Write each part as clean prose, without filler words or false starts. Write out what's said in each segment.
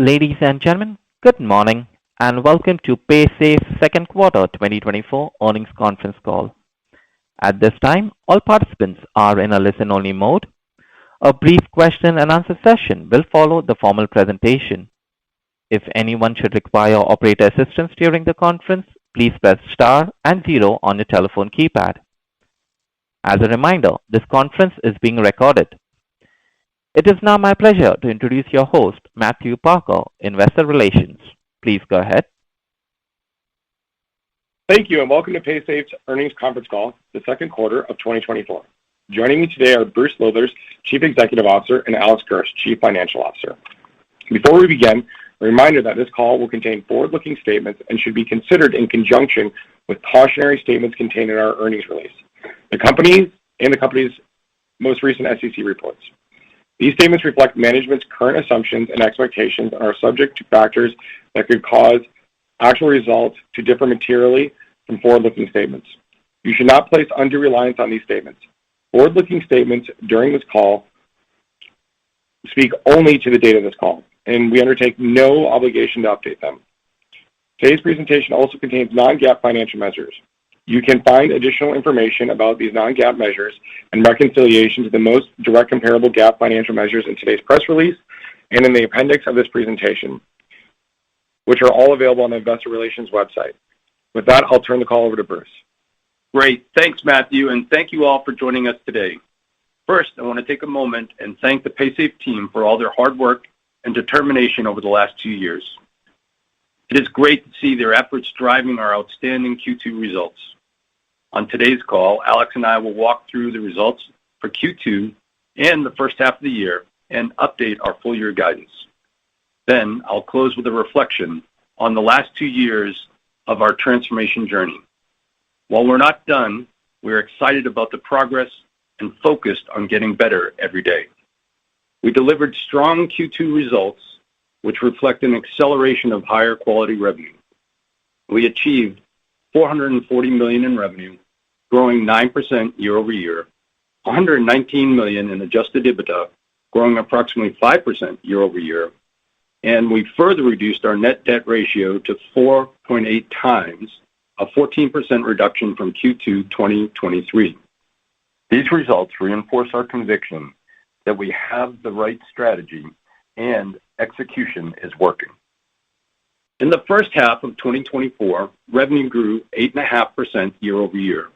Ladies and gentlemen, good morning and welcome to Paysafe's second quarter 2024 earnings conference call. At this time, all participants are in a listen-only mode. A brief question and answer session will follow the formal presentation. If anyone should require operator assistance during the conference, please press star and zero on your telephone keypad. As a reminder, this conference is being recorded. It is now my pleasure to introduce your host, Matthew Parker, Investor Relations. Please go ahead. Thank you and welcome to Paysafe's earnings conference call, the second quarter of 2024. Joining me today are Bruce Lowthers, Chief Executive Officer, and Alex Gersh, Chief Financial Officer. Before we begin, a reminder that this call will contain forward-looking statements and should be considered in conjunction with cautionary statements contained in our earnings release, the company's most recent SEC reports. These statements reflect management's current assumptions and expectations and are subject to factors that could cause actual results to differ materially from forward-looking statements. You should not place undue reliance on these statements. Forward-looking statements during this call speak only to the date of this call, and we undertake no obligation to update them. Today's presentation also contains non-GAAP financial measures. You can find additional information about these non-GAAP measures and reconciliation to the most direct comparable GAAP financial measures in today's press release and in the appendix of this presentation, which are all available on the Investor Relations website. With that, I'll turn the call over to Bruce. Great. Thanks, Matthew, and thank you all for joining us today. First, I want to take a moment and thank the Paysafe team for all their hard work and determination over the last 2 years. It is great to see their efforts driving our outstanding Q2 results. On today's call, Alex and I will walk through the results for Q2 and the first half of the year and update our full year guidance. Then I'll close with a reflection on the last 2 years of our transformation journey. While we're not done, we're excited about the progress and focused on getting better every day. We delivered strong Q2 results, which reflect an acceleration of higher quality revenue. We achieved $440 million in revenue, growing 9% year over year, $119 million in adjusted EBITDA, growing approximately 5% year over year, and we further reduced our net debt ratio to 4.8 times, a 14% reduction from Q2 2023. These results reinforce our conviction that we have the right strategy and execution is working. In the first half of 2024, revenue grew 8.5% year over year,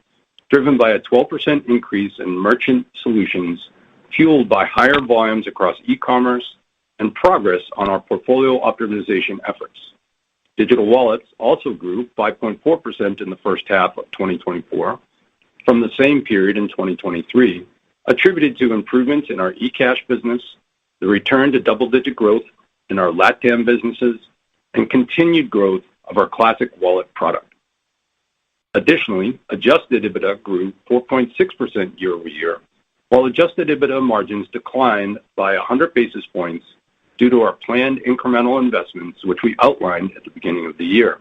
driven by a 12% increase in merchant solutions, fueled by higher volumes across e-commerce and progress on our portfolio optimization efforts. Digital wallets also grew 5.4% in the first half of 2024 from the same period in 2023, attributed to improvements in our eCash business, the return to double-digit growth in our LATAM businesses, and continued growth of our classic wallet product. Additionally, adjusted EBITDA grew 4.6% year over year, while adjusted EBITDA margins declined by 100 basis points due to our planned incremental investments, which we outlined at the beginning of the year.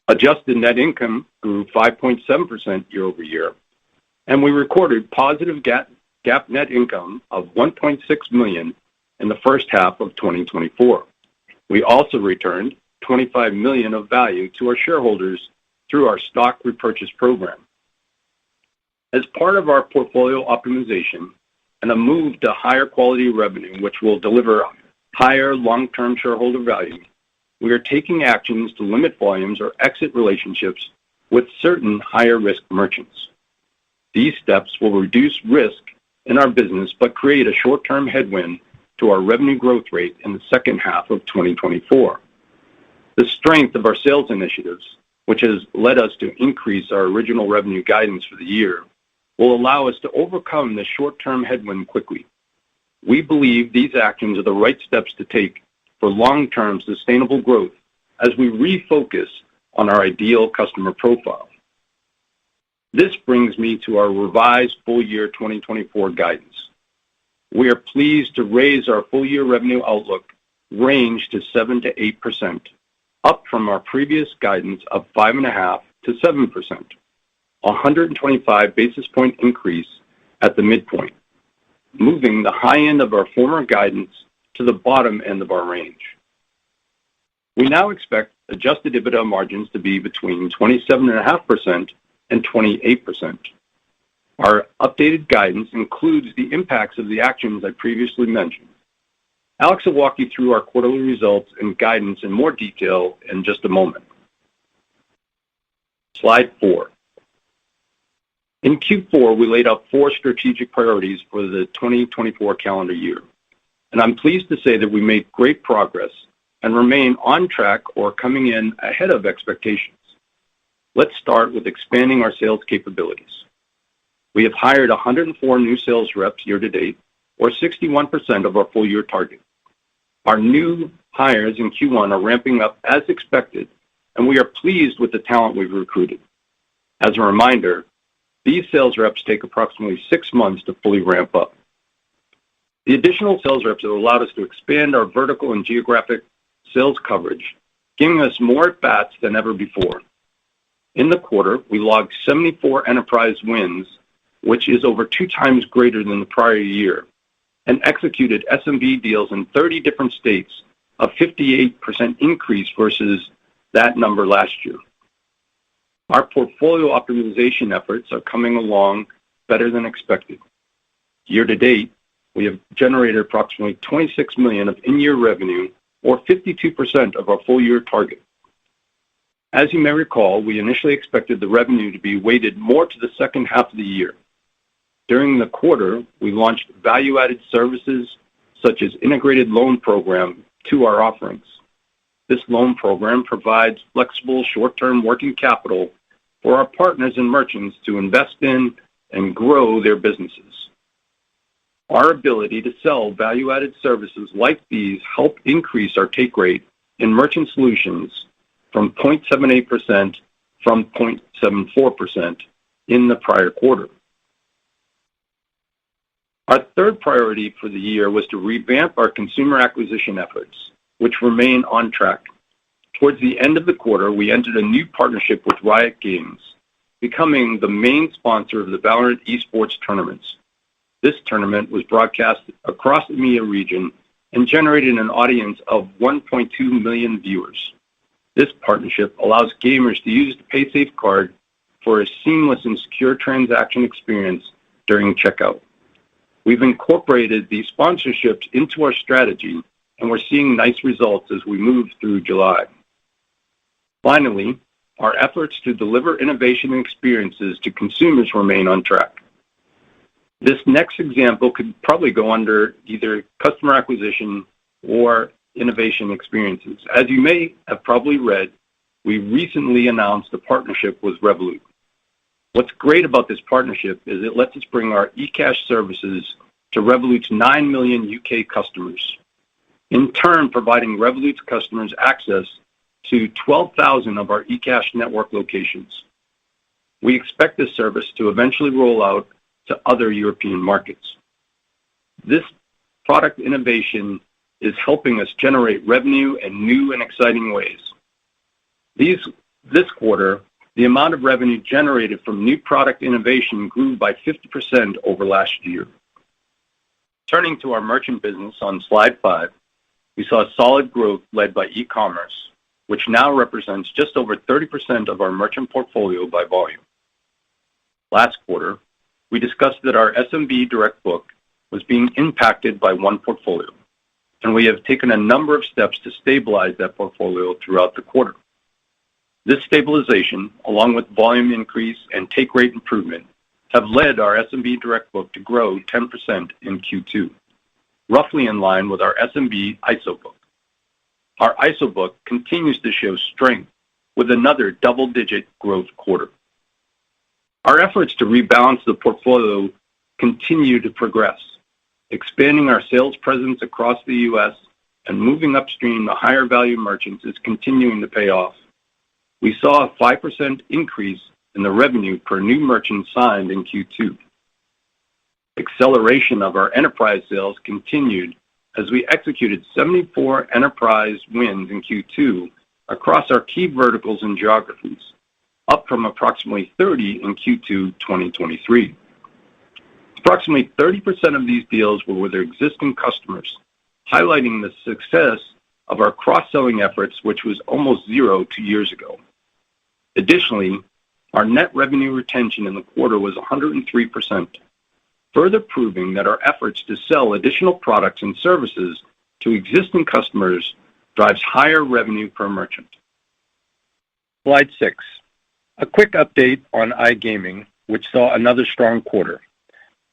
Adjusted net income grew 5.7% year over year, and we recorded positive GAAP net income of $1.6 million in the first half of 2024. We also returned $25 million of value to our shareholders through our stock repurchase program. As part of our portfolio optimization and a move to higher quality revenue, which will deliver higher long-term shareholder value, we are taking actions to limit volumes or exit relationships with certain higher risk merchants. These steps will reduce risk in our business but create a short-term headwind to our revenue growth rate in the second half of 2024. The strength of our sales initiatives, which has led us to increase our original revenue guidance for the year, will allow us to overcome this short-term headwind quickly. We believe these actions are the right steps to take for long-term sustainable growth as we refocus on our ideal customer profile. This brings me to our revised full year 2024 guidance. We are pleased to raise our full year revenue outlook range to 7 to 8%, up from our previous guidance of 5.5 to 7%, a 125 basis point increase at the midpoint, moving the high end of our former guidance to the bottom end of our range. We now expect adjusted EBITDA margins to be between 27.5% and 28%. Our updated guidance includes the impacts of the actions I previously mentioned. Alex will walk you through our quarterly results and guidance in more detail in just a moment. Slide 4. In Q4, we laid out 4 strategic priorities for the 2024 calendar year, and I'm pleased to say that we made great progress and remain on track or coming in ahead of expectations. Let's start with expanding our sales capabilities. We have hired 104 new sales reps year to date, or 61% of our full year target. Our new hires in Q1 are ramping up as expected, and we are pleased with the talent we've recruited. As a reminder, these sales reps take approximately 6 months to fully ramp up. The additional sales reps have allowed us to expand our vertical and geographic sales coverage, giving us more at-bats than ever before. In the quarter, we logged 74 enterprise wins, which is over 2 times greater than the prior year, and executed SMB deals in 30 different states, a 58% increase versus that number last year. Our portfolio optimization efforts are coming along better than expected. Year to date, we have generated approximately $26 million of in-year revenue, or 52% of our full year target. As you may recall, we initially expected the revenue to be weighted more to the second half of the year. During the quarter, we launched value-added services such as integrated loan program to our offerings. This loan program provides flexible short-term working capital for our partners and merchants to invest in and grow their businesses. Our ability to sell value-added services like these help increase our take rate in merchant solutions from 0.78% from 0.74% in the prior quarter. Our third priority for the year was to revamp our consumer acquisition efforts, which remain on track. Towards the end of the quarter, we entered a new partnership with Riot Games, becoming the main sponsor of the Valorant esports tournaments. This tournament was broadcast across the EMEA region and generated an audience of 1.2 million viewers. This partnership allows gamers to use the Paysafe card for a seamless and secure transaction experience during checkout. We've incorporated these sponsorships into our strategy, and we're seeing nice results as we move through July. Finally, our efforts to deliver innovation and experiences to consumers remain on track. This next example could probably go under either customer acquisition or innovation experiences. As you may have probably read, we recently announced a partnership with Revolut. What's great about this partnership is it lets us bring our eCash services to Revolut's 9 million UK customers, in turn providing Revolut's customers access to 12,000 of our eCash network locations. We expect this service to eventually roll out to other European markets. This product innovation is helping us generate revenue in new and exciting ways. This quarter, the amount of revenue generated from new product innovation grew by 50% over last year. Turning to our merchant business on slide 5, we saw solid growth led by e-commerce, which now represents just over 30% of our merchant portfolio by volume. Last quarter, we discussed that our SMB direct book was being impacted by one portfolio, and we have taken a number of steps to stabilize that portfolio throughout the quarter. This stabilization, along with volume increase and take rate improvement, have led our SMB direct book to grow 10% in Q2, roughly in line with our SMB ISO book. Our ISO book continues to show strength with another double-digit growth quarter. Our efforts to rebalance the portfolio continue to progress. Expanding our sales presence across the U.S. and moving upstream to higher value merchants is continuing to pay off. We saw a 5% increase in the revenue per new merchant signed in Q2. Acceleration of our enterprise sales continued as we executed 74 enterprise wins in Q2 across our key verticals and geographies, up from approximately 30 in Q2 2023. Approximately 30% of these deals were with their existing customers, highlighting the success of our cross-selling efforts, which was almost zero 2 years ago. Additionally, our net revenue retention in the quarter was 103%, further proving that our efforts to sell additional products and services to existing customers drives higher revenue per merchant. Slide 6. A quick update on iGaming, which saw another strong quarter.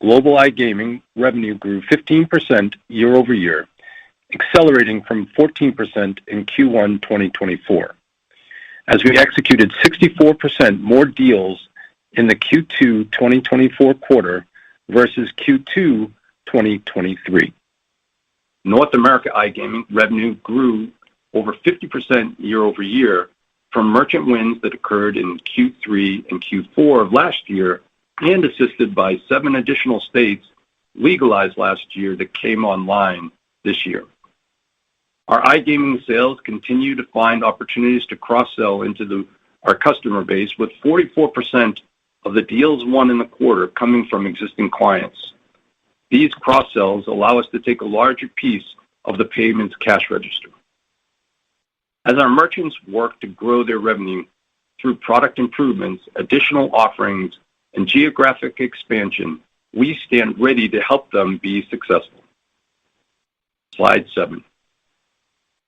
Global iGaming revenue grew 15% year-over-year, accelerating from 14% in Q1 2024, as we executed 64% more deals in the Q2 2024 quarter versus Q2 2023. North America iGaming revenue grew over 50% year-over-year from merchant wins that occurred in Q3 and Q4 of last year, and assisted by 7 additional states legalized last year that came online this year. Our iGaming sales continue to find opportunities to cross-sell into our customer base, with 44% of the deals won in the quarter coming from existing clients. These cross-sells allow us to take a larger piece of the payments cash register. As our merchants work to grow their revenue through product improvements, additional offerings, and geographic expansion, we stand ready to help them be successful. Slide 7.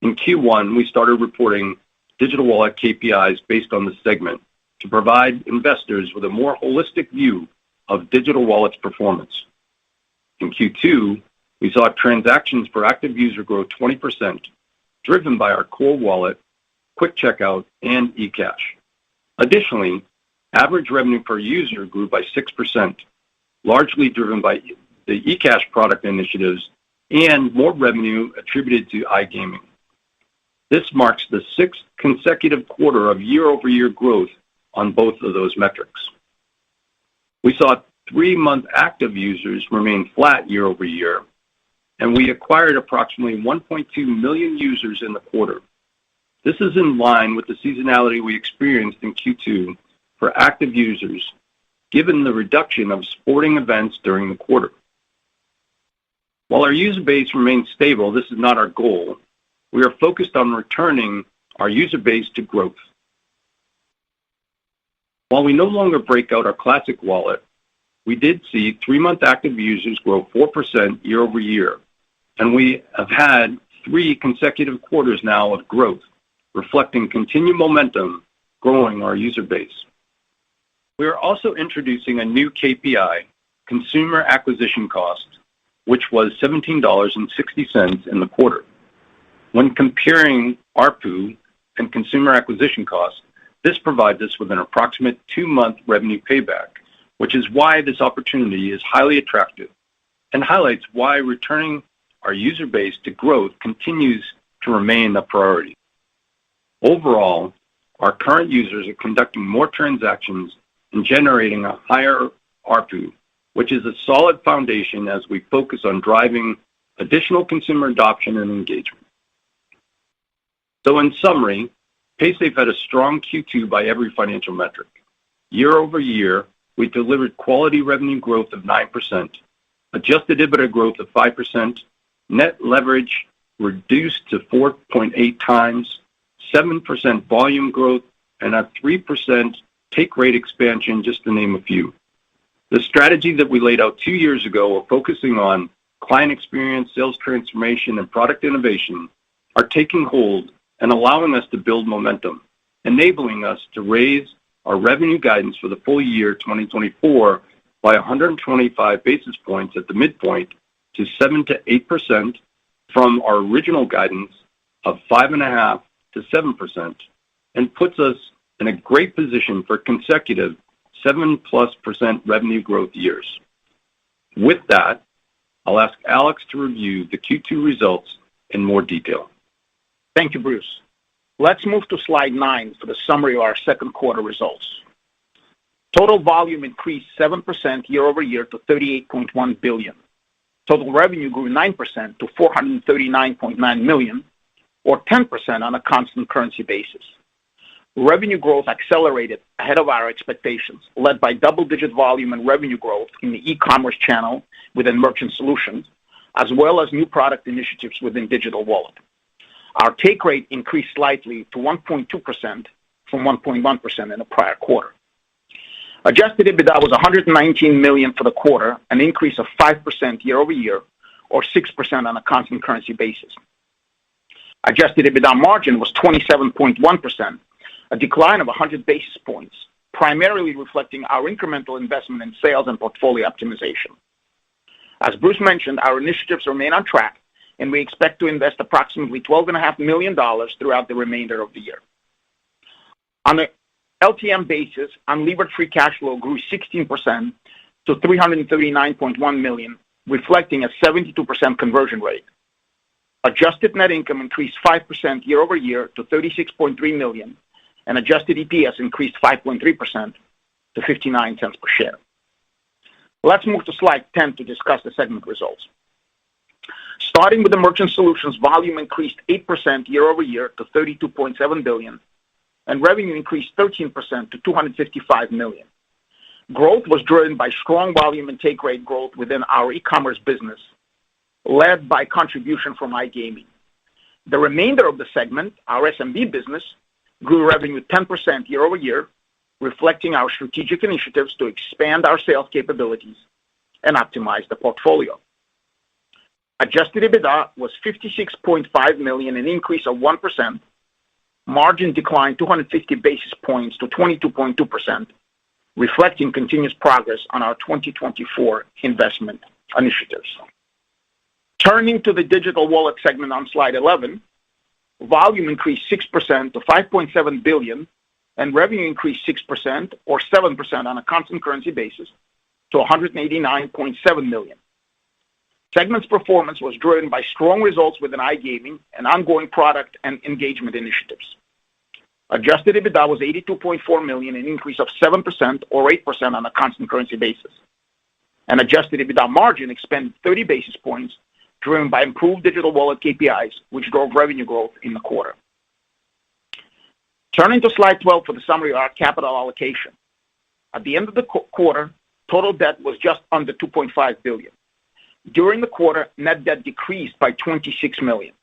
In Q1, we started reporting digital wallet KPIs based on the segment to provide investors with a more holistic view of digital wallet's performance. In Q2, we saw transactions per active user grow 20%, driven by our core wallet, quick checkout, and eCash. Additionally, average revenue per user grew by 6%, largely driven by the eCash product initiatives and more revenue attributed to iGaming. This marks the 6th consecutive quarter of year-over-year growth on both of those metrics. We saw 3-month active users remain flat year-over-year, and we acquired approximately 1.2 million users in the quarter. This is in line with the seasonality we experienced in Q2 for active users, given the reduction of sporting events during the quarter. While our user base remains stable, this is not our goal. We are focused on returning our user base to growth. While we no longer break out our classic wallet, we did see 3-month active users grow 4% year-over-year, and we have had 3 consecutive quarters now of growth, reflecting continued momentum growing our user base. We are also introducing a new KPI, consumer acquisition cost, which was $17.60 in the quarter. When comparing ARPU and consumer acquisition cost, this provides us with an approximate 2-month revenue payback, which is why this opportunity is highly attractive and highlights why returning our user base to growth continues to remain a priority. Overall, our current users are conducting more transactions and generating a higher ARPU, which is a solid foundation as we focus on driving additional consumer adoption and engagement. So in summary, Paysafe had a strong Q2 by every financial metric. Year-over-year, we delivered quality revenue growth of 9%, adjusted EBITDA growth of 5%, net leverage reduced to 4.8 times, 7% volume growth, and a 3% take rate expansion, just to name a few. The strategy that we laid out 2 years ago of focusing on client experience, sales transformation, and product innovation are taking hold and allowing us to build momentum, enabling us to raise our revenue guidance for the full year 2024 by 125 basis points at the midpoint to 7-8% from our original guidance of 5.5-7%, and puts us in a great position for consecutive 7+% revenue growth years. With that, I'll ask Alex to review the Q2 results in more detail. Thank you, Bruce. Let's move to slide 9 for the summary of our second quarter results. Total volume increased 7% year-over-year to $38.1 billion. Total revenue grew 9% to $439.9 million, or 10% on a constant currency basis. Revenue growth accelerated ahead of our expectations, led by double-digit volume and revenue growth in the e-commerce channel within Merchant Solutions, as well as new product initiatives within Digital Wallet. Our take rate increased slightly to 1.2% from 1.1% in the prior quarter. Adjusted EBITDA was $119 million for the quarter, an increase of 5% year-over-year, or 6% on a constant currency basis. Adjusted EBITDA margin was 27.1%, a decline of 100 basis points, primarily reflecting our incremental investment in sales and portfolio optimization. As Bruce mentioned, our initiatives remain on track, and we expect to invest approximately $12.5 million throughout the remainder of the year. On a LTM basis, unlevered free cash flow grew 16% to $339.1 million, reflecting a 72% conversion rate. Adjusted net income increased 5% year-over-year to $36.3 million, and adjusted EPS increased 5.3% to 59 cents per share. Let's move to slide 10 to discuss the segment results. Starting with the Merchant Solutions, volume increased 8% year-over-year to $32.7 billion, and revenue increased 13% to $255 million. Growth was driven by strong volume and take rate growth within our e-commerce business, led by contribution from iGaming. The remainder of the segment, our SMB business, grew revenue 10% year-over-year, reflecting our strategic initiatives to expand our sales capabilities and optimize the portfolio. Adjusted EBITDA was $56.5 million, an increase of 1%. Margin declined 250 basis points to 22.2%, reflecting continuous progress on our 2024 investment initiatives. Turning to the digital wallet segment on slide 11, volume increased 6% to $5.7 billion, and revenue increased 6%, or 7% on a constant currency basis, to $189.7 million. Segment's performance was driven by strong results within iGaming and ongoing product and engagement initiatives. Adjusted EBITDA was $82.4 million, an increase of 7%, or 8% on a constant currency basis. And adjusted EBITDA margin expanded 30 basis points, driven by improved digital wallet KPIs, which drove revenue growth in the quarter. Turning to slide 12 for the summary of our capital allocation. At the end of the quarter, total debt was just under $2.5 billion. During the quarter, net debt decreased by $26 million.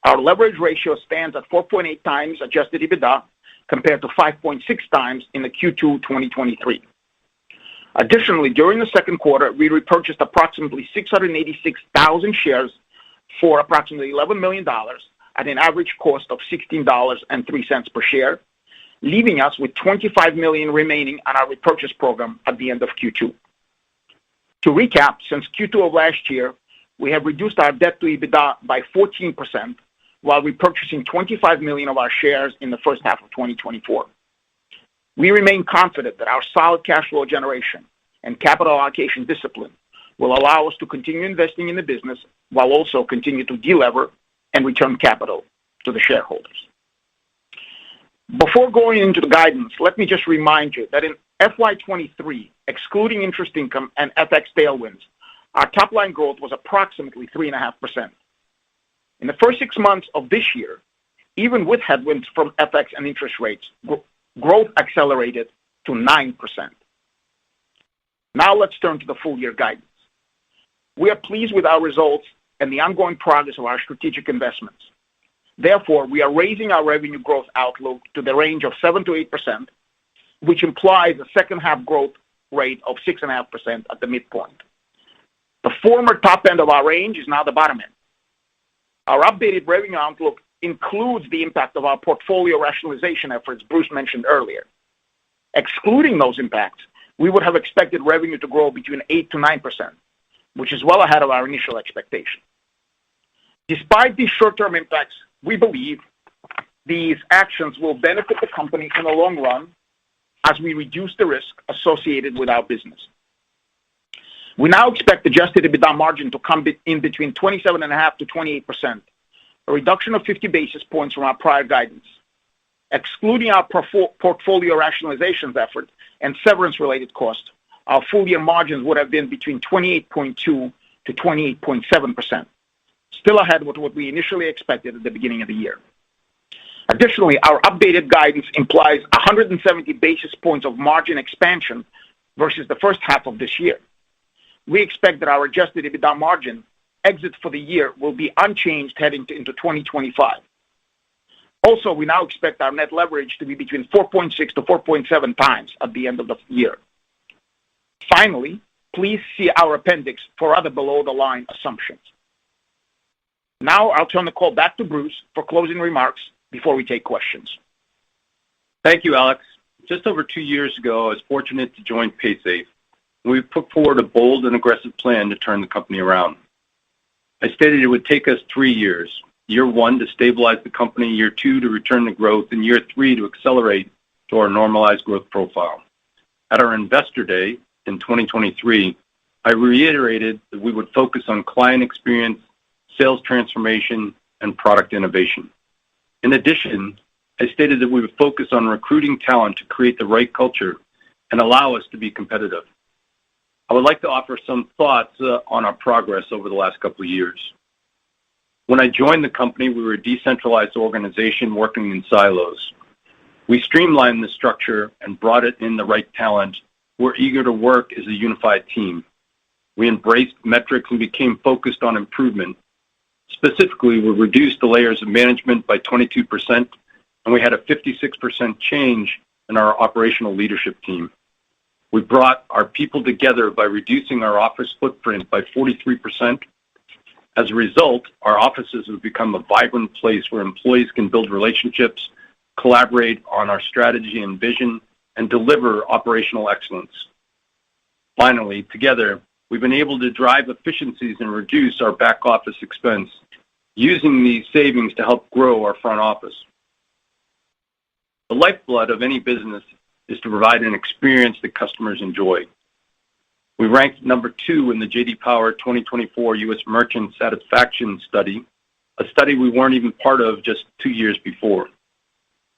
Our leverage ratio stands at 4.8 times adjusted EBITDA, compared to 5.6 times in the Q2 2023. Additionally, during the second quarter, we repurchased approximately 686,000 shares for approximately $11 million at an average cost of $16.03 per share, leaving us with $25 million remaining on our repurchase program at the end of Q2. To recap, since Q2 of last year, we have reduced our debt to EBITDA by 14%, while repurchasing $25 million of our shares in the first half of 2024. We remain confident that our solid cash flow generation and capital allocation discipline will allow us to continue investing in the business while also continue to delever and return capital to the shareholders. Before going into the guidance, let me just remind you that in FY23, excluding interest income and FX tailwinds, our top-line growth was approximately 3.5%. In the first 6 months of this year, even with headwinds from FX and interest rates, growth accelerated to 9%. Now let's turn to the full-year guidance. We are pleased with our results and the ongoing progress of our strategic investments. Therefore, we are raising our revenue growth outlook to the range of 7 to 8%, which implies a second-half growth rate of 6.5% at the midpoint. The former top end of our range is now the bottom end. Our updated revenue outlook includes the impact of our portfolio rationalization efforts Bruce mentioned earlier. Excluding those impacts, we would have expected revenue to grow between 8 to 9%, which is well ahead of our initial expectation. Despite these short-term impacts, we believe these actions will benefit the company in the long run as we reduce the risk associated with our business. We now expect adjusted EBITDA margin to come in between 27.5% to 28%, a reduction of 50 basis points from our prior guidance. Excluding our portfolio rationalizations effort and severance-related costs, our full-year margins would have been between 28.2% to 28.7%, still ahead of what we initially expected at the beginning of the year. Additionally, our updated guidance implies 170 basis points of margin expansion versus the first half of this year. We expect that our adjusted EBITDA margin exit for the year will be unchanged heading into 2025. Also, we now expect our net leverage to be between 4.6 to 4.7 times at the end of the year. Finally, please see our appendix for other below-the-line assumptions. Now I'll turn the call back to Bruce for closing remarks before we take questions. Thank you, Alex. Just over 2 years ago, I was fortunate to join Paysafe. We put forward a bold and aggressive plan to turn the company around. I stated it would take us 3 years. Year 1 to stabilize the company, year 2 to return to growth, and year 3 to accelerate to our normalized growth profile. At our Investor Day in 2023, I reiterated that we would focus on client experience, sales transformation, and product innovation. In addition, I stated that we would focus on recruiting talent to create the right culture and allow us to be competitive. I would like to offer some thoughts on our progress over the last couple of years. When I joined the company, we were a decentralized organization working in silos. We streamlined the structure and brought in the right talent who were eager to work as a unified team. We embraced metrics and became focused on improvement. Specifically, we reduced the layers of management by 22%, and we had a 56% change in our operational leadership team. We brought our people together by reducing our office footprint by 43%. As a result, our offices have become a vibrant place where employees can build relationships, collaborate on our strategy and vision, and deliver operational excellence. Finally, together, we've been able to drive efficiencies and reduce our back office expense, using these savings to help grow our front office. The lifeblood of any business is to provide an experience that customers enjoy. We ranked number 2 in the J.D. Power 2024 U.S. Merchant Satisfaction Study, a study we weren't even part of just 2 years before.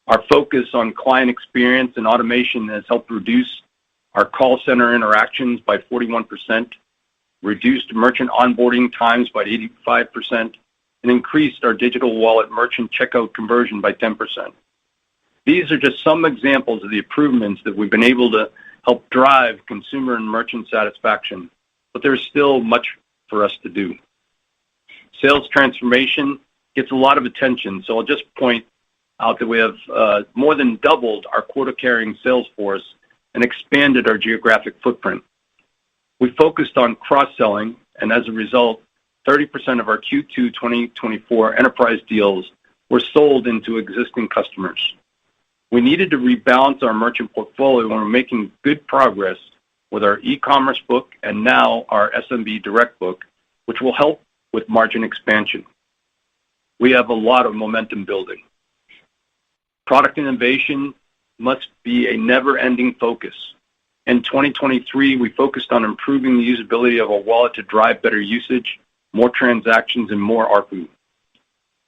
Our focus on client experience and automation has helped reduce our call center interactions by 41%, reduced merchant onboarding times by 85%, and increased our digital wallet merchant checkout conversion by 10%. These are just some examples of the improvements that we've been able to help drive consumer and merchant satisfaction, but there's still much for us to do. Sales transformation gets a lot of attention, so I'll just point out that we have more than doubled our quota-carrying sales force and expanded our geographic footprint. We focused on cross-selling, and as a result, 30% of our Q2 2024 enterprise deals were sold into existing customers. We needed to rebalance our merchant portfolio, and we're making good progress with our e-commerce book and now our SMB direct book, which will help with margin expansion. We have a lot of momentum building. Product innovation must be a never-ending focus. In 2023, we focused on improving the usability of our wallet to drive better usage, more transactions, and more ARPU.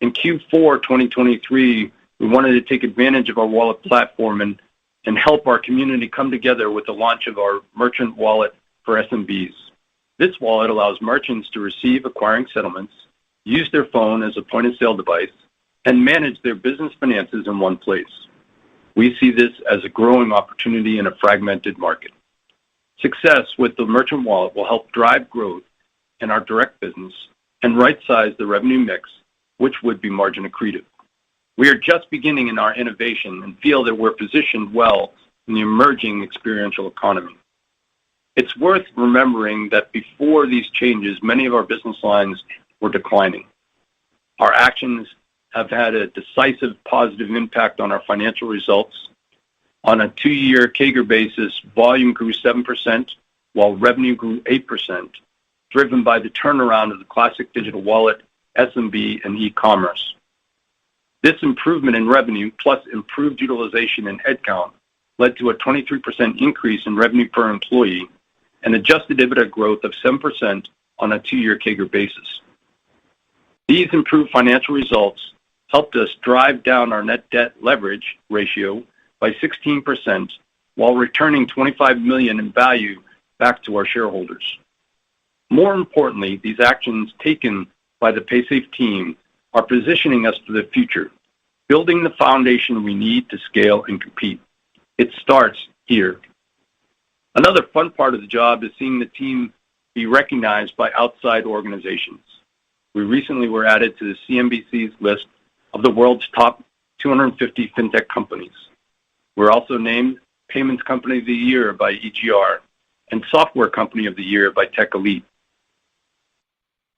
In Q4 2023, we wanted to take advantage of our wallet platform and help our community come together with the launch of our merchant wallet for SMBs. This wallet allows merchants to receive acquiring settlements, use their phone as a point-of-sale device, and manage their business finances in one place. We see this as a growing opportunity in a fragmented market. Success with the merchant wallet will help drive growth in our direct business and right-size the revenue mix, which would be margin accretive. We are just beginning in our innovation and feel that we're positioned well in the emerging experiential economy. It's worth remembering that before these changes, many of our business lines were declining. Our actions have had a decisive positive impact on our financial results. On a 2-year CAGR basis, volume grew 7%, while revenue grew 8%, driven by the turnaround of the classic digital wallet, SMB, and e-commerce. This improvement in revenue, plus improved utilization and headcount, led to a 23% increase in revenue per employee and adjusted EBITDA growth of 7% on a 2-year CAGR basis. These improved financial results helped us drive down our net debt leverage ratio by 16% while returning $25 million in value back to our shareholders. More importantly, these actions taken by the Paysafe team are positioning us for the future, building the foundation we need to scale and compete. It starts here. Another fun part of the job is seeing the team be recognized by outside organizations. we recently were added to the CNBC's list of the world's top 250 fintech companies. We're also named Payments Company of the Year by EGR and Software Company of the Year by Tech Elite.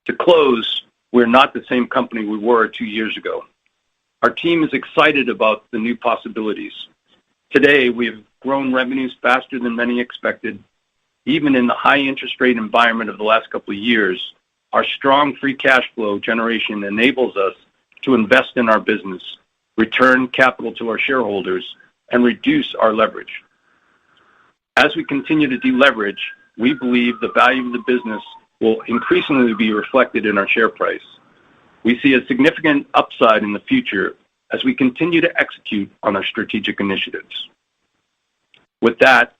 To close, we're not the same company we were 2 years ago. Our team is excited about the new possibilities. Today, we have grown revenues faster than many expected. Even in the high interest rate environment of the last couple of years, our strong free cash flow generation enables us to invest in our business, return capital to our shareholders, and reduce our leverage. As we continue to deleverage, we believe the value of the business will increasingly be reflected in our share price. We see a significant upside in the future as we continue to execute on our strategic initiatives. With that,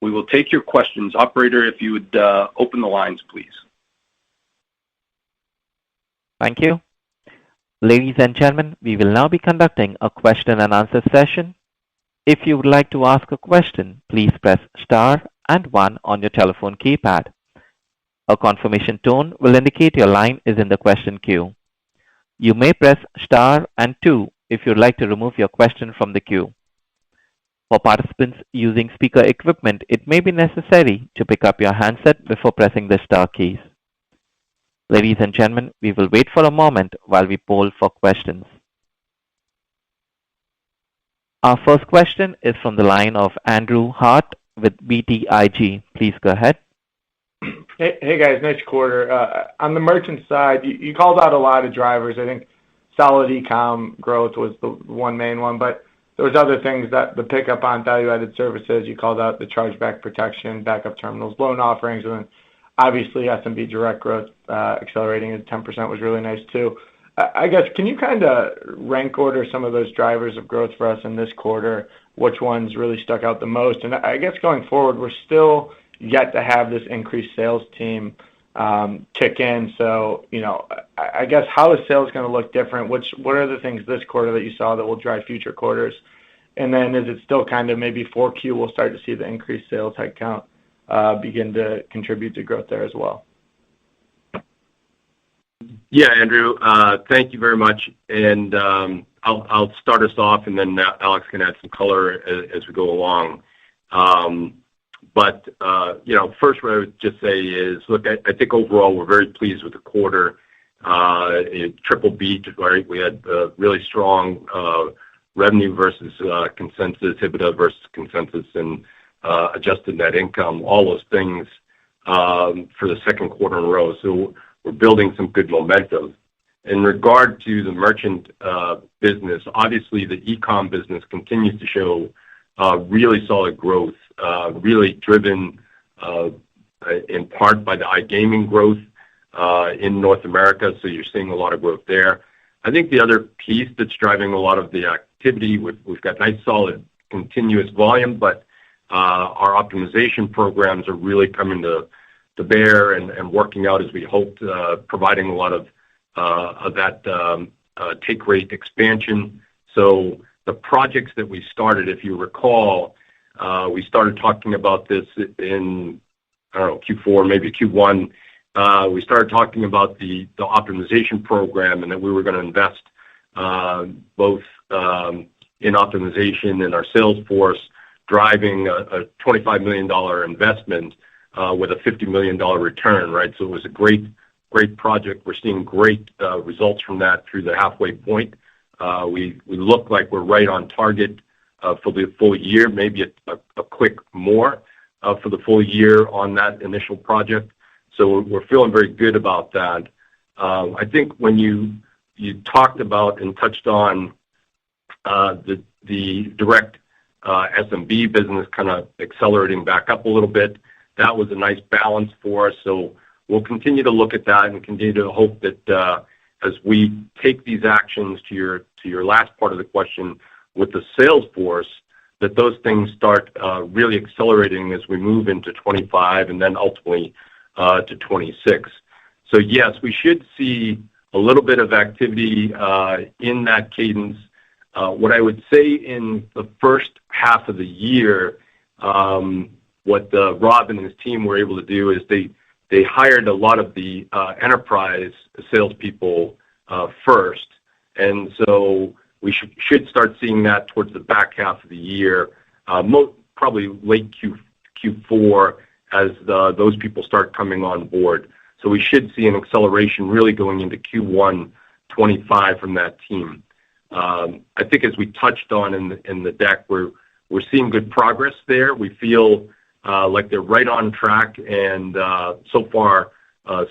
we will take your questions. Operator, if you would open the lines, please. Thank you. Ladies and gentlemen, we will now be conducting a question and answer session. If you would like to ask a question, please press star and 1 on your telephone keypad. A confirmation tone will indicate your line is in the question queue. You may press star and 2 if you'd like to remove your question from the queue. For participants using speaker equipment, it may be necessary to pick up your handset before pressing the star keys. Ladies and gentlemen, we will wait for a moment while we poll for questions. Our first question is from the line of Andrew Hart with BTIG. Please go ahead. Hey guys, nice quarter. On the merchant side, you called out a lot of drivers. I think solid e-com growth was the one main one, but there was other things that the pickup on value-added services. You called out the chargeback protection, backup terminals, loan offerings, and then obviously SMB direct growth accelerating at 10% was really nice too. I guess, can you kind of rank order some of those drivers of growth for us in this quarter? Which ones really stuck out the most? And I guess going forward, we're still yet to have this increased sales team kick in. So, I guess how is sales going to look different? What are the things this quarter that you saw that will drive future quarters? And then is it still kind of maybe 4Q we'll start to see the increased sales headcount begin to contribute to growth there as well? Yeah, Andrew, thank you very much. And I'll start us off, and then Alex can add some color as we go along. But first what I would just say is, look, I think overall we're very pleased with the quarter. Triple beat, right? We had really strong revenue versus consensus, EBITDA versus consensus, and adjusted net income, all those things for the second quarter in a row. So we're building some good momentum. In regard to the merchant business, obviously the e-com business continues to show really solid growth, really driven in part by the iGaming growth in North America. So you're seeing a lot of growth there. I think the other piece that's driving a lot of the activity, we've got nice solid continuous volume, but our optimization programs are really coming to bear and working out as we hoped, providing a lot of that take rate expansion. So the projects that we started, if you recall, we started talking about this in, Q4, maybe Q1. We started talking about the optimization program and that we were going to invest both in optimization and our sales force, driving a $25 million investment with a $50 million return, right? So it was a great project. We're seeing great results from that through the halfway point. We look like we're right on target for the full year, maybe a quick more for the full year on that initial project. So we're feeling very good about that. I think when you talked about and touched on the direct SMB business kind of accelerating back up a little bit, that was a nice balance for us. So we'll continue to look at that and continue to hope that as we take these actions to your last part of the question with the sales force, that those things start really accelerating as we move into 25 and then ultimately to 26. So yes, we should see a little bit of activity in that cadence. What I would say in the first half of the year, what Rob and his team were able to do is they they hired a lot of the enterprise salespeople first, and so we should start seeing that towards the back half of the year, probably late Q4 as those people start coming on board. So we should see an acceleration really going into Q1 25 from that team. I think as we touched on in the deck, we're seeing good progress there. We feel like they're right on track, and so far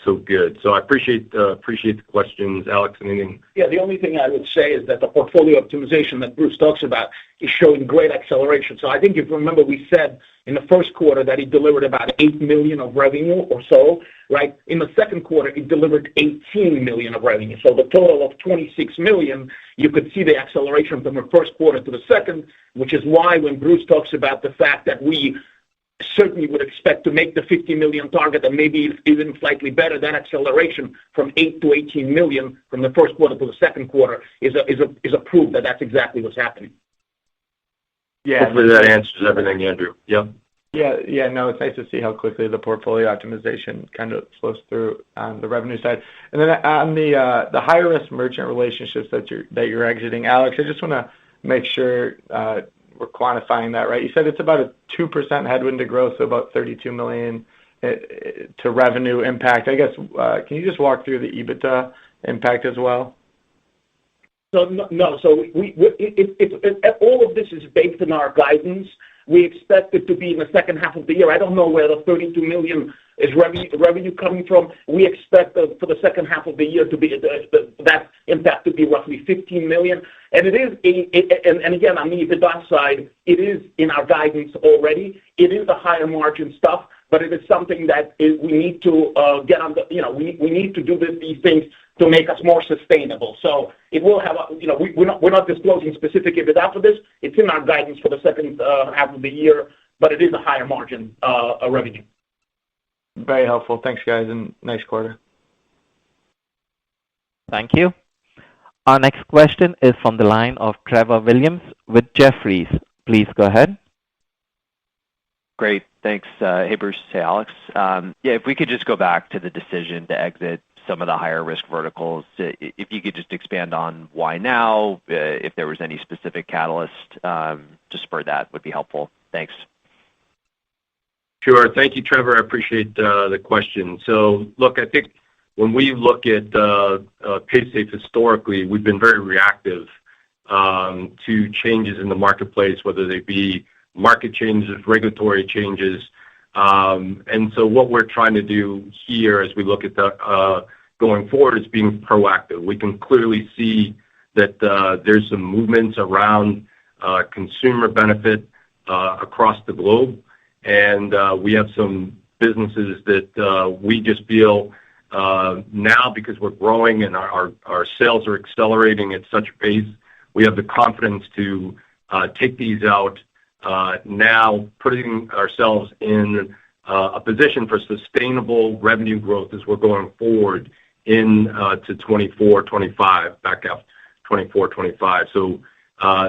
so good. So I appreciate the questions, Alex. Anything? Yeah, the only thing I would say is that the portfolio optimization that Bruce talks about is showing great acceleration. So I think if you remember, we said in the first quarter that he delivered about $8 million of revenue or so, right? In the second quarter, he delivered $18 million of revenue. So the total of $26 million, you could see the acceleration from the first quarter to the second, which is why when Bruce talks about the fact that we certainly would expect to make the $50 million target and maybe even slightly better, that acceleration from 8 to 18 million from the first quarter to the second quarter is a proof that that's exactly what's happening. Yeah, hopefully that answers everything, Andrew. Yep. Yeah, no, it's nice to see how quickly the portfolio optimization kind of flows through on the revenue side. And then on the higher risk merchant relationships that you're exiting, Alex, I just want to make sure we're quantifying that right. You said it's about a 2% headwind to growth, so about $32 million to revenue impact. I guess can you just walk through the EBITDA impact as well? So no. So all of this is based on our guidance. We expect it to be in the second half of the year. I don't know where the $32 million is revenue coming from. We expect for the second half of the year to be that impact to be roughly $15 million. And it is and again on the EBITDA side, it is in our guidance already. It is the higher margin stuff, but it is something that we need to get on the. We need to do these things to make us more sustainable. So it will have we're not disclosing specific EBITDA for this. It's in our guidance for the second half of the year, but it is a higher margin revenue. Very helpful. Thanks, guys, and nice quarter. Thank you. Our next question is from the line of Trevor Williams with Jefferies. Please go ahead. Great. Thanks. Hey, Bruce. Hey, Alex. If we could just go back to the decision to exit some of the higher risk verticals, if you could just expand on why now, if there was any specific catalyst to spur that would be helpful. Thanks. Sure. Thank you, Trevor. I appreciate the question. So, look, I think when we look at Paysafe historically, we've been very reactive to changes in the marketplace, whether they be market changes, regulatory changes. And so what we're trying to do here as we look at the going forward is being proactive. We can clearly see that there's some movements around consumer benefit across the globe. And we have some businesses that we just feel now because we're growing and our sales are accelerating at such a pace, we have the confidence to take these out now, putting ourselves in a position for sustainable revenue growth as we're going forward to 24, 25, back half 24, 25. So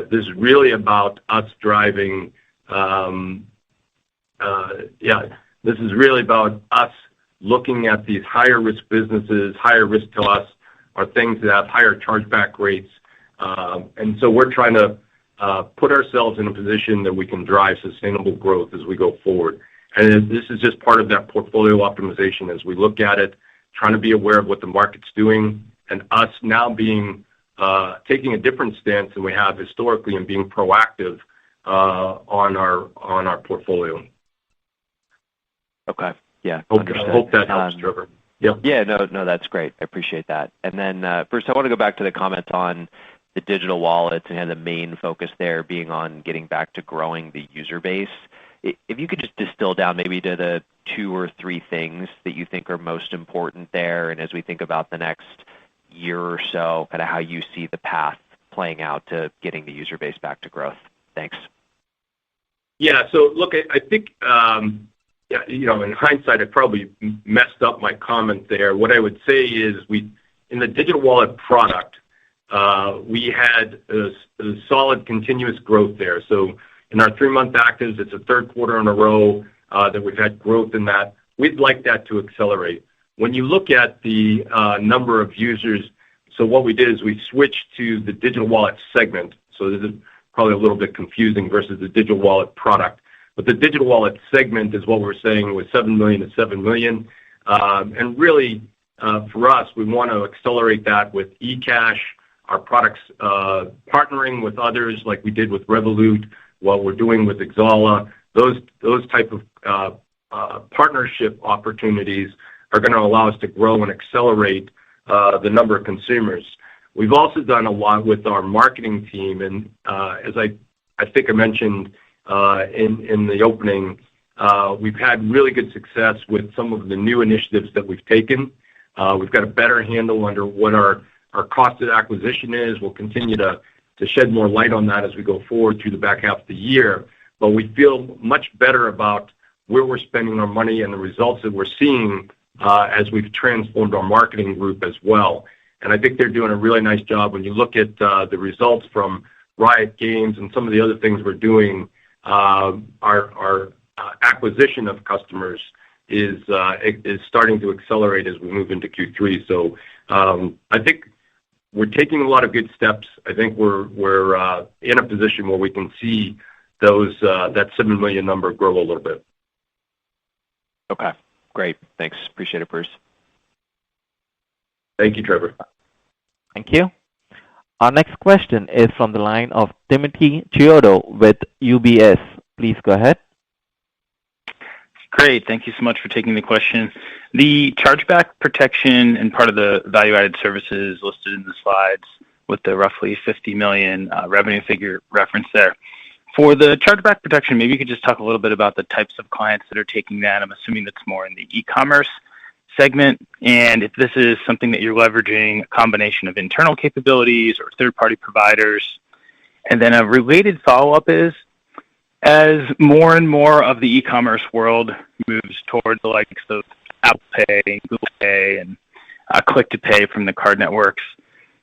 this is really about us driving. This is really about us looking at these higher risk businesses. Higher risk to us are things that have higher chargeback rates. And so we're trying to put ourselves in a position that we can drive sustainable growth as we go forward. And this is just part of that portfolio optimization as we look at it, trying to be aware of what the market's doing, and us now being taking a different stance than we have historically and being proactive on our portfolio. Okay. Yeah. I hope that helps, Trevor. Yeah. Yeah. No, that's great. I appreciate that. And then first, I want to go back to the comments on the digital wallets and the main focus there being on getting back to growing the user base. If you could just distill down maybe to the 2 or 3 things that you think are most important there, and as we think about the next year or so, kind of how you see the path playing out to getting the user base back to growth. Thanks. Yeah. So look, I think in hindsight, I probably messed up my comment there. What I would say is in the digital wallet product, we had a solid continuous growth there. So in our 3-month actives, it's the third quarter in a row that we've had growth in that we'd like that to accelerate. When you look at the number of users, so what we did is we switched to the digital wallet segment. So this is probably a little bit confusing versus the digital wallet product. But the digital wallet segment is what we're saying was 7 million to 7 million. And really, for us, we want to accelerate that with eCash, our products partnering with others like we did with Revolut, what we're doing with Exala. Those type of partnership opportunities are going to allow us to grow and accelerate the number of consumers. We've also done a lot with our marketing team, and as I think I mentioned in the opening, we've had really good success with some of the new initiatives that we've taken. We've got a better handle under what our cost of acquisition is. We'll continue to shed more light on that as we go forward through the back half of the year. But we feel much better about where we're spending our money and the results that we're seeing as we've transformed our marketing group as well. And I think they're doing a really nice job. When you look at the results from Riot Games and some of the other things we're doing, our acquisition of customers is starting to accelerate as we move into Q3. So I think we're taking a lot of good steps. I think we're in a position where we can see that 7 million number grow a little bit. Okay, great. Thanks. Appreciate it, Bruce. Thank you, Trevor. Thank you. Our next question is from the line of Timothy Chiodo with UBS. Please go ahead. Great. Thank you so much for taking the question. The chargeback protection and part of the value-added services listed in the slides with the roughly 50 million revenue figure reference there. For the chargeback protection, maybe you could just talk a little bit about the types of clients that are taking that. I'm assuming that's more in the e-commerce segment, and if this is something that you're leveraging, a combination of internal capabilities or third-party providers. And then a related follow-up is, as more and more of the e-commerce world moves towards the likes of Apple Pay, Google Pay, and Click to Pay from the card networks,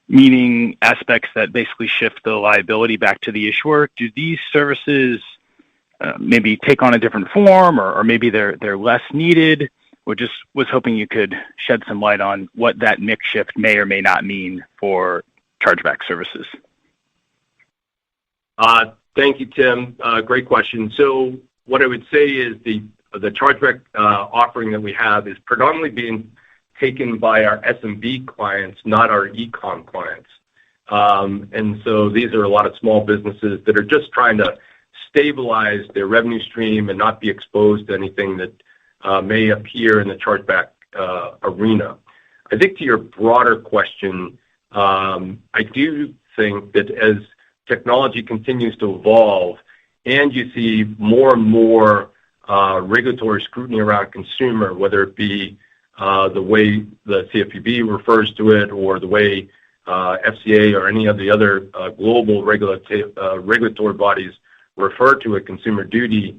meaning aspects that basically shift the liability back to the issuer, do these services maybe take on a different form, or maybe they're less needed? Or just was hoping you could shed some light on what that mix shift may or may not mean for chargeback services. Thank you, Tim. Great question. So what I would say is the chargeback offering that we have is predominantly being taken by our SMB clients, not our e-com clients. And so these are a lot of small businesses that are just trying to stabilize their revenue stream and not be exposed to anything that may appear in the chargeback arena. I think to your broader question, I do think that as technology continues to evolve and you see more and more regulatory scrutiny around consumer, whether it be the way the CFPB refers to it or the way FCA or any of the other global regulatory bodies refer to a consumer duty,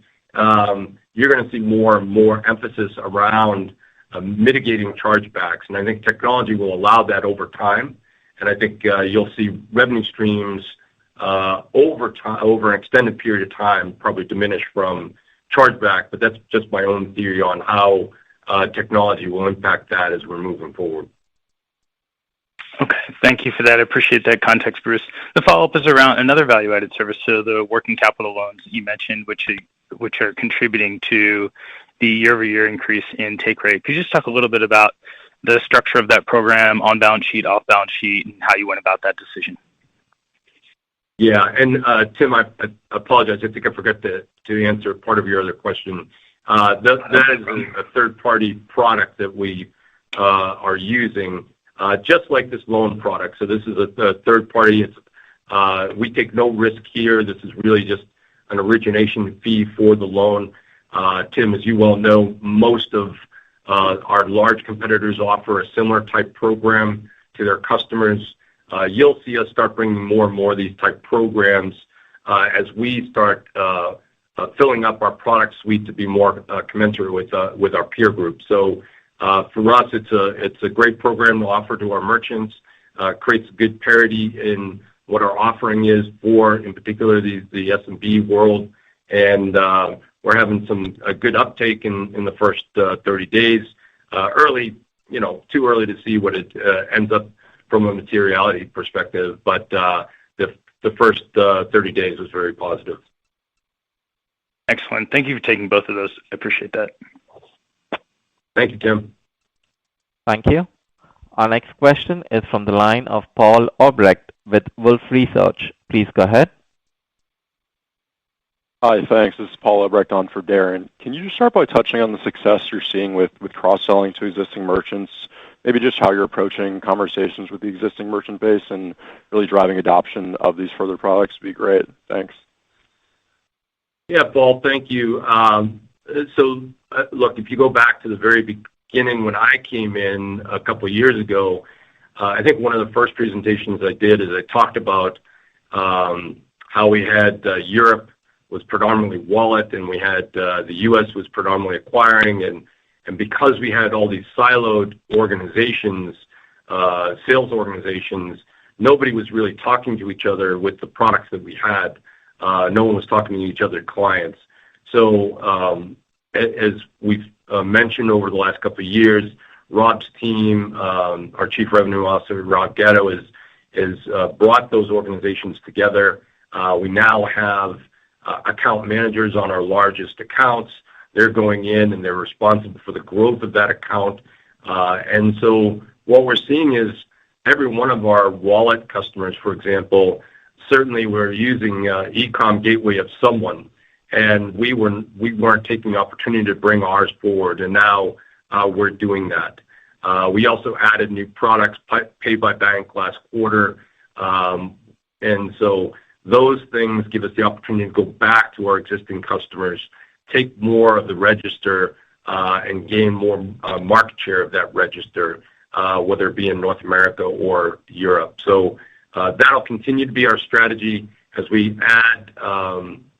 you're going to see more and more emphasis around mitigating chargebacks. And I think technology will allow that over time. And I think you'll see revenue streams over an extended period of time probably diminish from chargeback. But that's just my own theory on how technology will impact that as we're moving forward. Okay, thank you for that. I appreciate that context, Bruce. The follow-up is around another value-added service, so the working capital loans you mentioned, which are contributing to the year-over-year increase in take rate. Could you just talk a little bit about the structure of that program, on-balance sheet, off-balance sheet, and how you went about that decision? Yeah, and Tim, I apologize. I think I forgot to answer part of your other question. That is a third-party product that we are using, just like this loan product. So this is a third party. We take no risk here. This is really just an origination fee for the loan. Tim, as you well know, most of our large competitors offer a similar type program to their customers. You'll see us start bringing more and more of these type programs as we start filling up our product suite to be more commensurate with our peer group. So for us, it's a great program to offer to our merchants. Creates good parity in what our offering is for, in particular, the SMB world. And we're having some good uptake in the first 30 days. Early, too early to see what it ends up from a materiality perspective, but the first 30 days was very positive. Excellent. Thank you for taking both of those. I appreciate that. Thank you, Tim. Thank you. Our next question is from the line of Paul Obrecht with Wolfe Research. Please go ahead. Hi, thanks. This is Paul Obrecht on for Darren. Can you just start by touching on the success you're seeing with cross-selling to existing merchants? Maybe just how you're approaching conversations with the existing merchant base and really driving adoption of these further products would be great. Thanks. Yeah, Paul, thank you. Look, if you go back to the very beginning when I came in a couple of years ago, I think one of the first presentations I did is I talked about how we had Europe was predominantly wallet, and we had the U.S. was predominantly acquiring, and because we had all these siloed organizations, sales organizations, nobody was really talking to each other with the products that we had. No one was talking to each other clients. So as we've mentioned over the last couple of years, Rob's team, our Chief Revenue Officer, Rob Gatto, has brought those organizations together. We now have account managers on our largest accounts. They're going in and they're responsible for the growth of that account. And so what we're seeing is every one of our wallet customers, for example, certainly we're using e-com gateway of someone, and we weren't taking the opportunity to bring ours forward, and now we're doing that. We also added new products, Pay by Bank last quarter, and so those things give us the opportunity to go back to our existing customers, take more of the register, and gain more market share of that register, whether it be in North America or Europe. So that'll continue to be our strategy as we add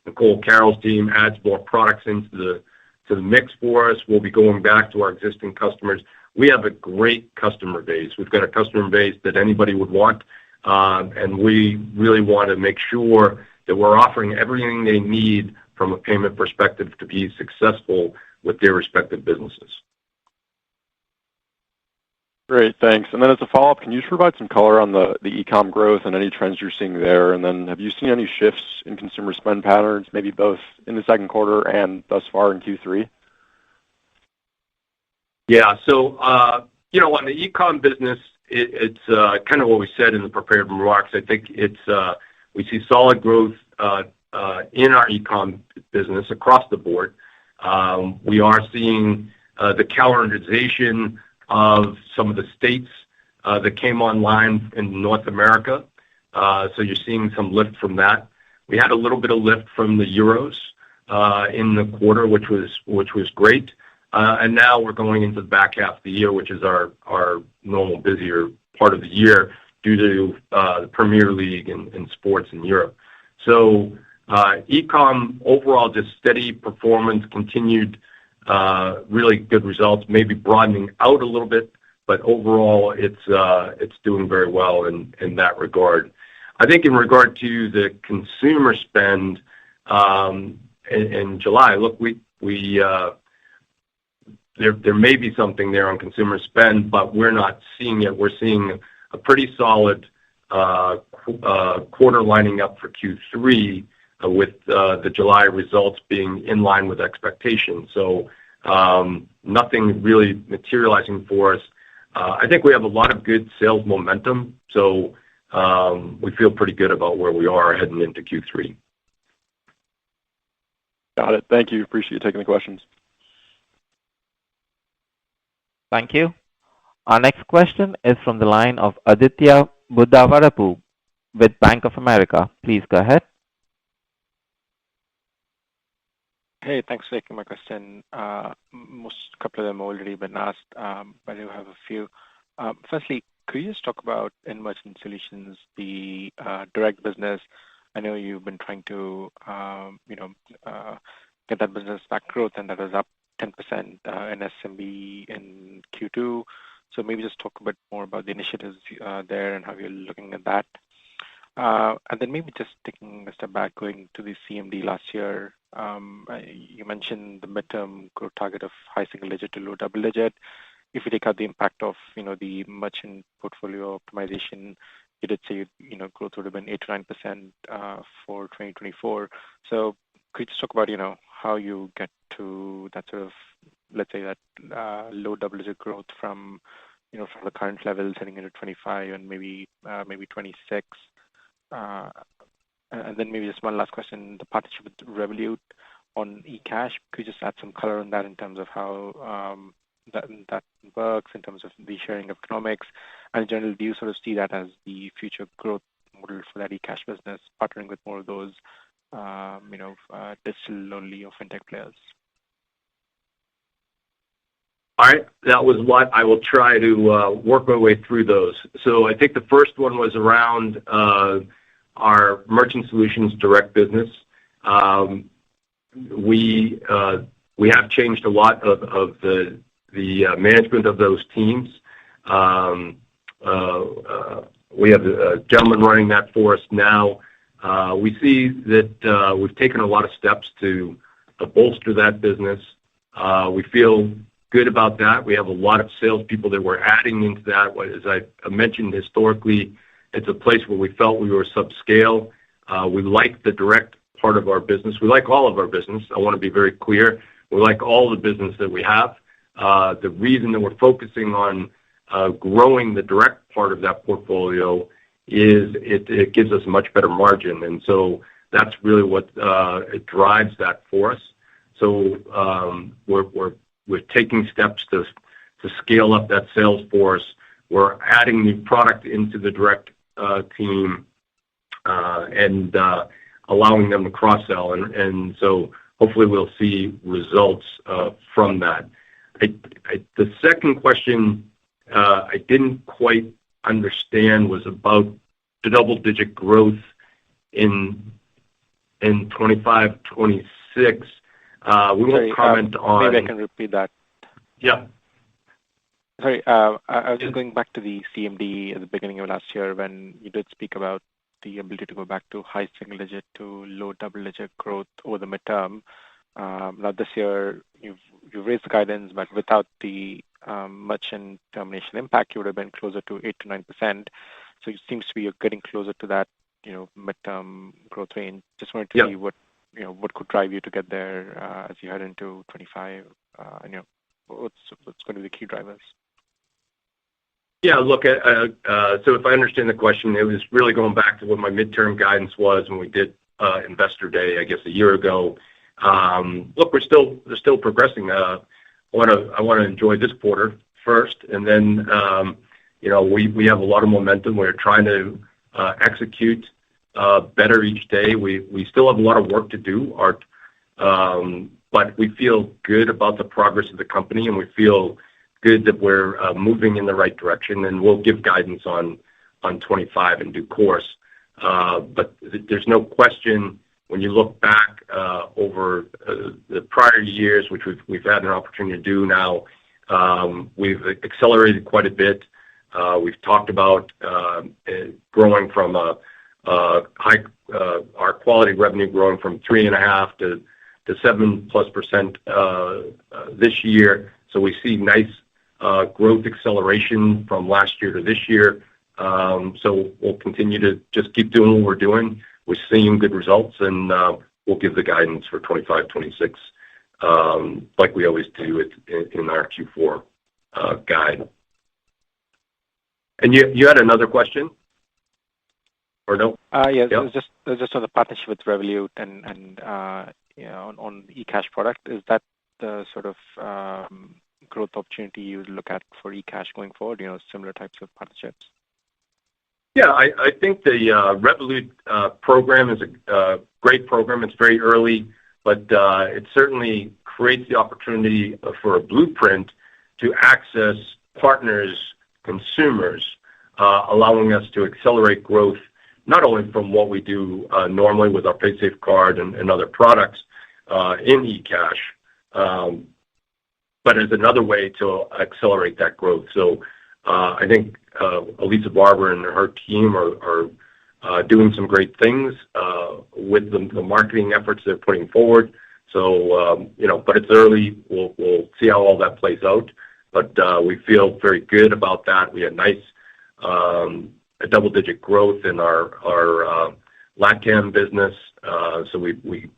Nicole Carroll's team adds more products into the mix for us. We'll be going back to our existing customers. We have a great customer base. We've got a customer base that anybody would want, and we really want to make sure that we're offering everything they need from a payment perspective to be successful with their respective businesses. Great, thanks. And then as a follow-up, can you just provide some color on the e-com growth and any trends you're seeing there? And then have you seen any shifts in consumer spend patterns, maybe both in the second quarter and thus far in Q3? Yeah, so on the e-com business, it's kind of what we said in the prepared remarks. I think we see solid growth in our e-com business across the board. We are seeing the calendarization of some of the states that came online in North America. So you're seeing some lift from that. We had a little bit of lift from the euros in the quarter, which was great. And now we're going into the back half of the year, which is our normal busier part of the year due to the Premier League and sports in Europe. So e-com overall just steady performance, continued really good results, maybe broadening out a little bit, but overall it's doing very well in that regard. I think in regard to the consumer spend in July, look, there may be something there on consumer spend, but we're not seeing it. We're seeing a pretty solid quarter lining up for Q3 with the July results being in line with expectations. So nothing really materializing for us. I think we have a lot of good sales momentum, so we feel pretty good about where we are heading into Q3. Got it. Thank you. Appreciate you taking the questions. Thank you. Our next question is from the line of Aditya Buddhavarapu with Bank of America. Please go ahead. Hey, thanks for taking my question. Most couple of them already been asked, but I do have a few. Firstly, could you just talk about in Merchant Solutions, the direct business? I know you've been trying to get that business back growth, and that was up 10% in SMB in Q2. So maybe just talk a bit more about the initiatives there and how you're looking at that. And then maybe just taking a step back, going to the CMD last year, You mentioned the midterm growth target of high single digit to low double digit. If you take out the impact of, the merchant portfolio optimization, you did say, growth would have been 8%-9% for 2024. So could you just talk about, how you get to that sort of, let's say, that low double-digit growth from, from the current levels heading into 25 and maybe 26? And then maybe just one last question, the partnership with Revolut on eCash. Could you just add some color on that in terms of how that works, in terms of the sharing of economics? And in general, do you sort of see that as the future growth model for that eCash business, partnering with more of those, digital-only or fintech players? All right, that was what I will try to work my way through those. So I think the first one was around our Merchant Solutions direct business. We have changed a lot of the management of those teams. We have a gentleman running that for us now. We see that we've taken a lot of steps to bolster that business. We feel good about that. We have a lot of salespeople that we're adding into that. As I mentioned, historically, it's a place where we felt we were subscale. We like the direct part of our business. We like all of our business. I want to be very clear. We like all the business that we have. The reason that we're focusing on growing the direct part of that portfolio is it gives us a much better margin, and so that's really what it drives that for us. So we're taking steps to scale up that sales force. We're adding new product into the direct team and allowing them to cross-sell, and so hopefully we'll see results from that. The second question I didn't quite understand was about the double-digit growth in 25, 26. We won't comment on. Maybe I can repeat that. Yeah. Sorry, I was just going back to the CMD at the beginning of last year when you did speak about the ability to go back to high single-digit to low double-digit growth over the midterm. Now this year, you've raised the guidance, but without the merchant termination impact, you would have been closer to 8%-9%. So it seems to be you're getting closer to that, midterm growth range. Just wanted to see what could drive you to get there as you head into 25, and what's going to be the key drivers? Yeah, look, so if I understand the question, it was really going back to what my midterm guidance was when we did Investor Day, I guess, a year ago. Look, we're still progressing. I want to enjoy this quarter first, and then we have a lot of momentum. We're trying to execute better each day. We still have a lot of work to do, Art, but we feel good about the progress of the company, and we feel good that we're moving in the right direction, and we'll give guidance on 25 in due course. But there's no question when you look back over the prior years, which we've had an opportunity to do now, we've accelerated quite a bit. We've talked about growing from our quality revenue growing from 3.5% to 7+% this year. So we see nice growth acceleration from last year to this year. So we'll continue to just keep doing what we're doing. We're seeing good results, and we'll give the guidance for 25, 26, like we always do in our Q4 guide. And you had another question? Or no? Yes. Yeah. It was just on the partnership with Revolut and on the eCash product. Is that the sort of growth opportunity you would look at for eCash going forward, similar types of partnerships? Yeah, I think the Revolut program is a great program. It's very early, but it certainly creates the opportunity for a blueprint to access partners, consumers, allowing us to accelerate growth, not only from what we do normally with our Paysafe card and other products in eCash, but as another way to accelerate that growth. So I think Elisa Barber and her team are doing some great things with the marketing efforts they're putting forward. So, but it's early. We'll see how all that plays out. But we feel very good about that. We had nice double-digit growth in our LATAM business. So we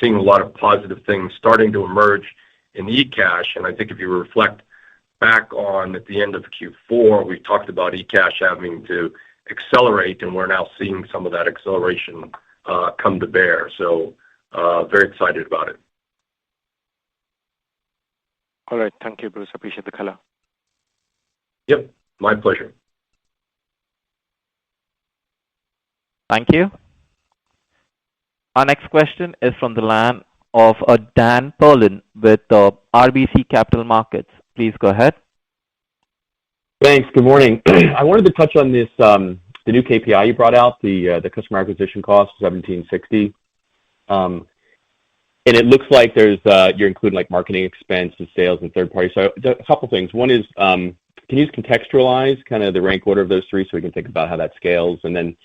seeing a lot of positive things starting to emerge in eCash. And I think if you reflect back on at the end of Q4, we talked about eCash having to accelerate, and we're now seeing some of that acceleration come to bear. So very excited about it. All right. Thank you, Bruce. Appreciate the color. Yep, my pleasure. Thank you. Our next question is from the line of Dan Perlin with RBC Capital Markets. Please go ahead. Thanks. Good morning. I wanted to touch on this, the new KPI you brought out, the customer acquisition cost, 1760. And it looks like you're including like marketing expense and sales and third party. So a couple things. One is, can you just contextualize kind of the rank order of those three so we can think about how that scales? And then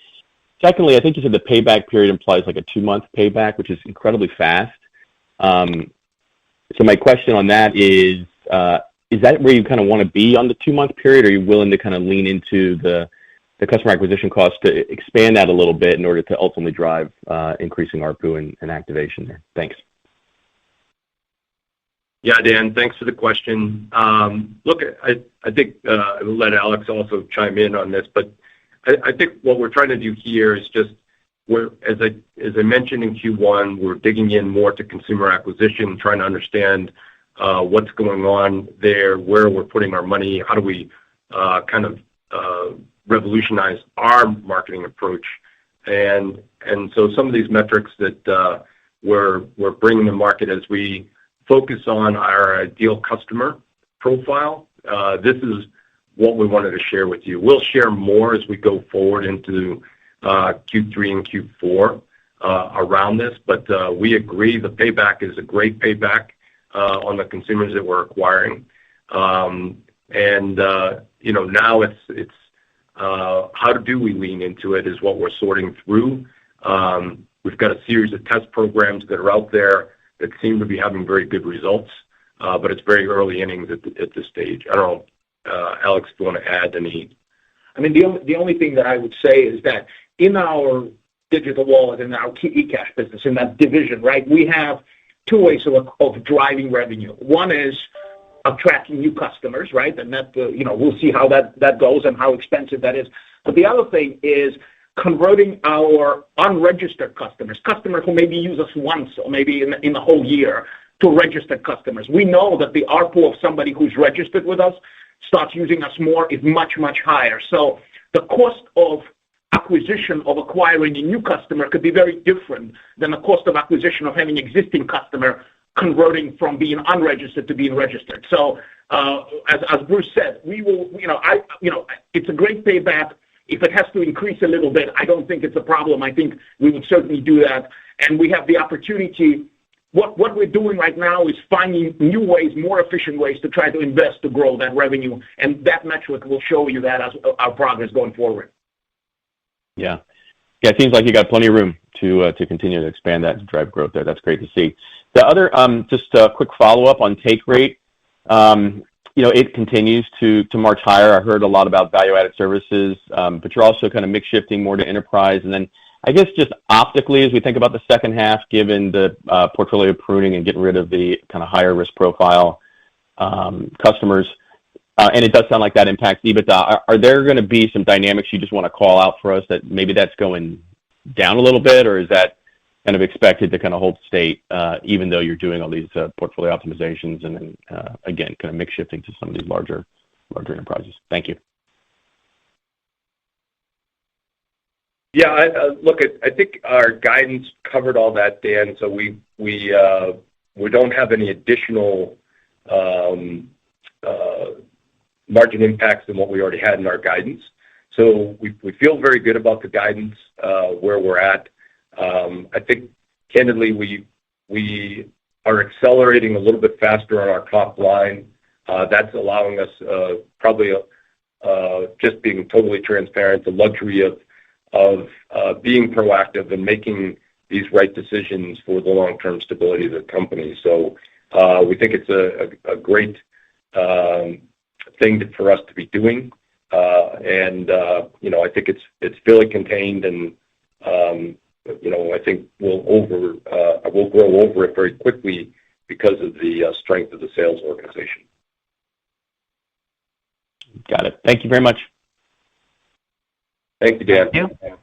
secondly, I think you said the payback period implies like a 2-month payback, which is incredibly fast. So my question on that is that where you kind of want to be on the 2-month period? Or are you willing to kind of lean into the customer acquisition cost to expand that a little bit in order to ultimately drive increasing ARPU and activation there? Thanks. Yeah, Dan, thanks for the question. Look, I think I'll let Alex also chime in on this, but I think what we're trying to do here is just as I mentioned in Q1, we're digging in more to consumer acquisition, trying to understand what's going on there, where we're putting our money, how do we kind of revolutionize our marketing approach, and so some of these metrics that we're bringing to market as we focus on our ideal customer profile. This is what we wanted to share with you. We'll share more as we go forward into Q3 and Q4 around this, but we agree the payback is a great payback on the consumers that we're acquiring. Now it's how do we lean into it is what we're sorting through. We've got a series of test programs that are out there that seem to be having very good results, but it's very early innings at this stage. I don't know, Alex, if you want to add any. I mean, the only thing that I would say is that in our digital wallet and our eCash business, in that division, right, we have two ways of driving revenue. One is attracting new customers, right, and that we'll see how that goes and how expensive that is. But the other thing is converting our unregistered customers who maybe use us once or maybe in the whole year, to registered customers. We know that the ARPU of somebody who's registered with us starts using us more is much, much higher. So the cost of acquisition of acquiring a new customer could be very different than the cost of acquisition of having existing customer converting from being unregistered to being registered. So as Bruce said, we will, it's a great payback. If it has to increase a little bit, I don't think it's a problem. I think we would certainly do that. And we have the opportunity. What we're doing right now is finding new ways, more efficient ways to try to invest to grow that revenue. And that metric will show you that as our progress going forward. Yeah, it seems like you got plenty of room to continue to expand that and drive growth there. That's great to see. The other, just a quick follow-up on take rate. It continues to march higher. I heard a lot about value-added services, but you're also kind of mix shifting more to enterprise. And then I guess just optically, as we think about the second half, given the portfolio pruning and getting rid of the kind of higher risk profile customers, and it does sound like that impacts EBITDA. Are there going to be some dynamics you just want to call out for us that maybe that's going down a little bit, or is that kind of expected to kind of hold state, even though you're doing all these portfolio optimizations and then, again, kind of mix shifting to some of these larger enterprises? Thank you. Yeah, look, I think our guidance covered all that, Dan. So we don't have any additional margin impacts than what we already had in our guidance. So we feel very good about the guidance where we're at. I think, candidly, we are accelerating a little bit faster on our top line. That's allowing us, probably just being totally transparent, the luxury of of being proactive and making these right decisions for the long-term stability of the company. So we think it's a great thing for us to be doing, and I think it's fairly contained, and I think we'll grow over it very quickly because of the strength of the sales organization. Got it. Thank you very much. Thank you, Dan. Thank you.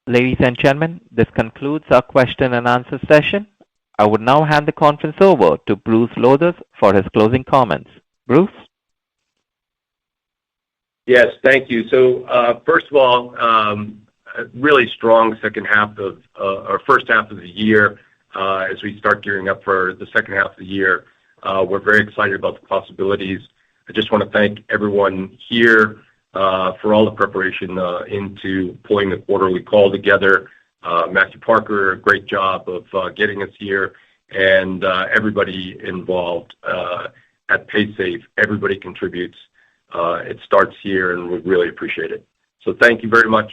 Ladies and gentlemen, this concludes our question and answer session. I would now hand the conference over to Bruce Lowthers for his closing comments. Bruce? Yes, thank you. So first of all, a really strong second half of or first half of the year as we start gearing up for the second half of the year. We're very excited about the possibilities. I just want to thank everyone here for all the preparation into pulling the quarterly call together. Matthew Parker, a great job of getting us here, and everybody involved at Paysafe. Everybody contributes. It starts here, and we really appreciate it. So thank you very much.